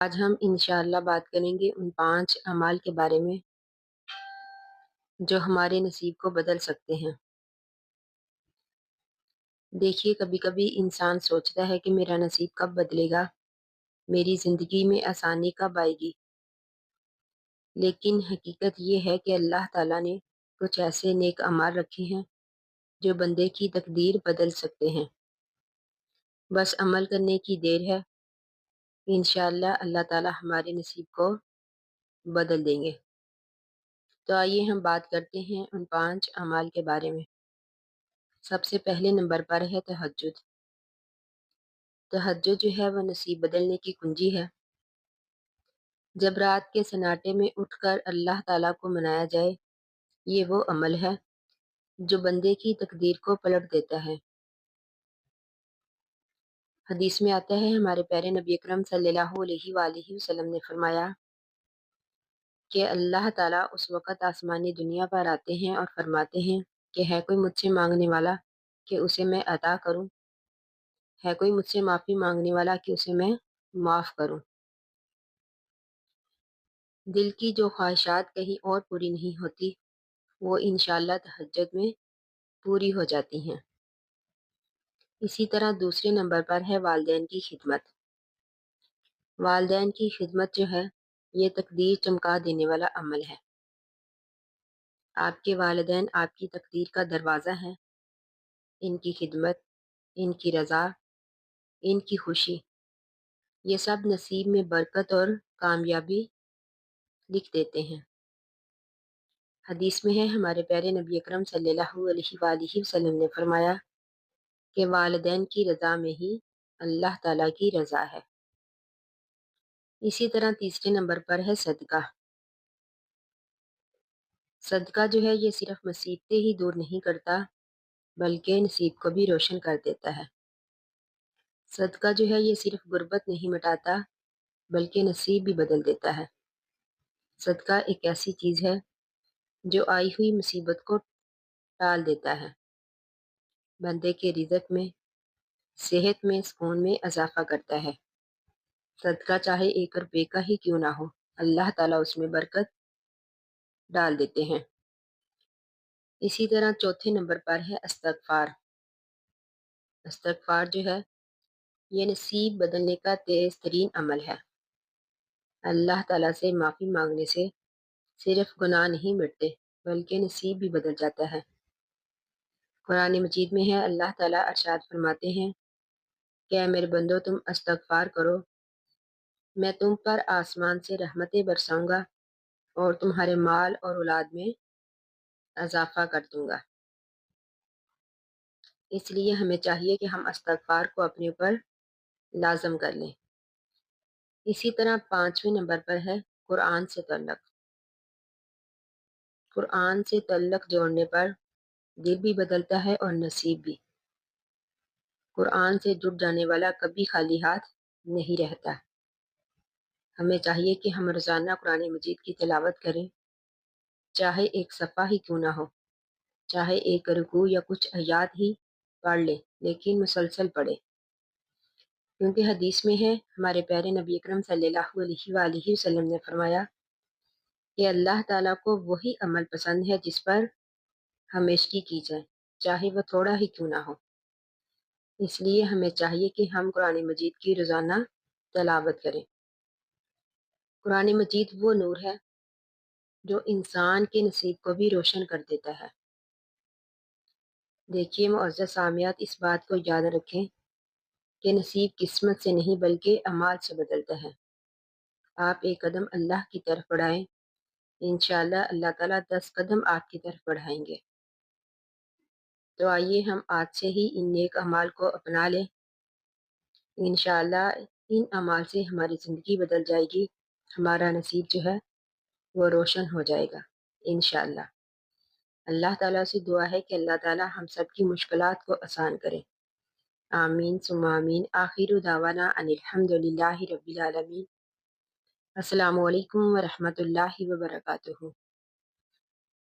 آج ہم انشاءاللہ بات کریں گے ان 5 اعمال کے بارے میں جو ہمارے نصیب کو بدل سکتے ہیں۔ دیکھیے، کبھی کبھی انسان سوچتا ہے کہ میرا نصیب کب بدلے گا، میری زندگی میں آسانی کب آئے گی، لیکن حقیقت یہ ہے کہ اللہ تعالیٰ نے کچھ ایسے نیک اعمال رکھے ہیں جو بندے کی تقدیر بدل سکتے ہیں۔ بس عمل کرنے کی دیر ہے، انشاءاللہ اللہ تعالیٰ ہمارے نصیب کو بدل دیں گے۔ تو آئیے ہم بات کرتے ہیں ان 5 اعمال کے بارے میں۔ سب سے پہلے نمبر پر ہے تہجد۔ تہجد جو ہے وہ نصیب بدلنے کی کنجی ہے۔ جب رات کے سناٹے میں اٹھ کر اللہ تعالیٰ کو منایا جائے، یہ وہ عمل ہے جو بندے کی تقدیر کو پلٹ دیتا ہے۔ حدیث میں آتا ہے، ہمارے پیارے نبی اکرم صلی اللہ علیہ وآلہ وسلم نے فرمایا کہ اللہ تعالیٰ اس وقت آسمانی دنیا پر آتے ہیں اور فرماتے ہیں کہ ہے کوئی مجھ سے مانگنے والا کہ اسے میں عطا کروں، ہے کوئی مجھ سے معافی مانگنے والا کہ اسے میں معاف کروں۔ دل کی جو خواہشات کہیں اور پوری نہیں ہوتی، وہ انشاءاللہ تہجد میں پوری ہو جاتی ہیں۔ اسی طرح دوسرے نمبر پر ہے والدین کی خدمت۔ والدین کی خدمت جو ہے یہ تقدیر چمکا دینے والا عمل ہے۔ آپ کے والدین آپ کی تقدیر کا دروازہ ہیں۔ ان کی خدمت، ان کی رضا، ان کی خوشی، یہ سب نصیب میں برکت اور کامیابی لکھ دیتے ہیں۔ حدیث میں ہے، ہمارے پیارے نبی اکرم صلی اللہ علیہ وآلہ وسلم نے فرمایا کہ والدین کی رضا میں ہی اللہ تعالیٰ کی رضا ہے۔ اسی طرح تیسرے نمبر پر ہے صدقہ۔ صدقہ جو ہے یہ صرف مصیبتیں ہی دور نہیں کرتا بلکہ نصیب کو بھی روشن کر دیتا ہے۔ صدقہ جو ہے یہ صرف غربت نہیں مٹاتا بلکہ نصیب بھی بدل دیتا ہے۔ صدقہ ایک ایسی چیز ہے جو آئی ہوئی مصیبت کو ٹال دیتا ہے، بندے کے رزق میں، صحت میں، سکون میں اضافہ کرتا ہے۔ صدقہ چاہے 1 روپے کا ہی کیوں نہ ہو، اللہ تعالیٰ اس میں برکت ڈال دیتے ہیں۔ اسی طرح چوتھے نمبر پر ہے استغفار۔ استغفار جو ہے یہ نصیب بدلنے کا تیز ترین عمل ہے۔ اللہ تعالیٰ سے معافی مانگنے سے صرف گناہ نہیں مٹتے بلکہ نصیب بھی بدل جاتا ہے۔ قرآن مجید میں ہے، اللہ تعالیٰ ارشاد فرماتے ہیں کہ اے میرے بندو، تم استغفار کرو، میں تم پر آسمان سے رحمتیں برساؤں گا اور تمہارے مال اور اولاد میں اضافہ کر دوں گا۔ اس لیے ہمیں چاہیے کہ ہم استغفار کو اپنے اوپر لازم کر لیں۔ اسی طرح 5ویں نمبر پر ہے قرآن سے تعلق۔ قرآن سے تعلق جوڑنے پر دل بھی بدلتا ہے اور نصیب بھی۔ قرآن سے جڑ جانے والا کبھی خالی ہاتھ نہیں رہتا۔ ہمیں چاہیے کہ ہم روزانہ قرآن مجید کی تلاوت کریں، چاہے 1 صفحہ ہی کیوں نہ ہو، چاہے 1 رکوع یا کچھ آیات ہی پڑھ لیں، لیکن مسلسل پڑھیں، کیونکہ حدیث میں ہے، ہمارے پیارے نبی اکرم صلی اللہ علیہ وآلہ وسلم نے فرمایا کہ اللہ تعالیٰ کو وہی عمل پسند ہے جس پر ہمیشگی کی جائے، چاہے وہ تھوڑا ہی کیوں نہ ہو۔ اس لیے ہمیں چاہیے کہ ہم قرآن مجید کی روزانہ تلاوت کریں۔ قرآن مجید وہ نور ہے جو انسان کے نصیب کو بھی روشن کر دیتا ہے۔ دیکھیے معزز سامعات، اس بات کو یاد رکھیں کہ نصیب قسمت سے نہیں بلکہ اعمال سے بدلتا ہے۔ آپ 1 قدم اللہ کی طرف بڑھائیں، انشاءاللہ اللہ تعالیٰ 10 قدم آپ کی طرف بڑھائیں گے۔ تو آئیے ہم آج سے ہی ان نیک اعمال کو اپنا لیں، انشاءاللہ ان اعمال سے ہماری زندگی بدل جائے گی، ہمارا نصیب جو ہے وہ روشن ہو جائے گا انشاءاللہ۔ اللہ تعالیٰ سے دعا ہے کہ اللہ تعالیٰ ہم سب کی مشکلات کو آسان کرے۔ آمین ثم آمین۔ آخر دعوانا ان الحمدللہ رب العالمین۔ السلام علیکم ورحمۃ اللہ وبرکاتہ۔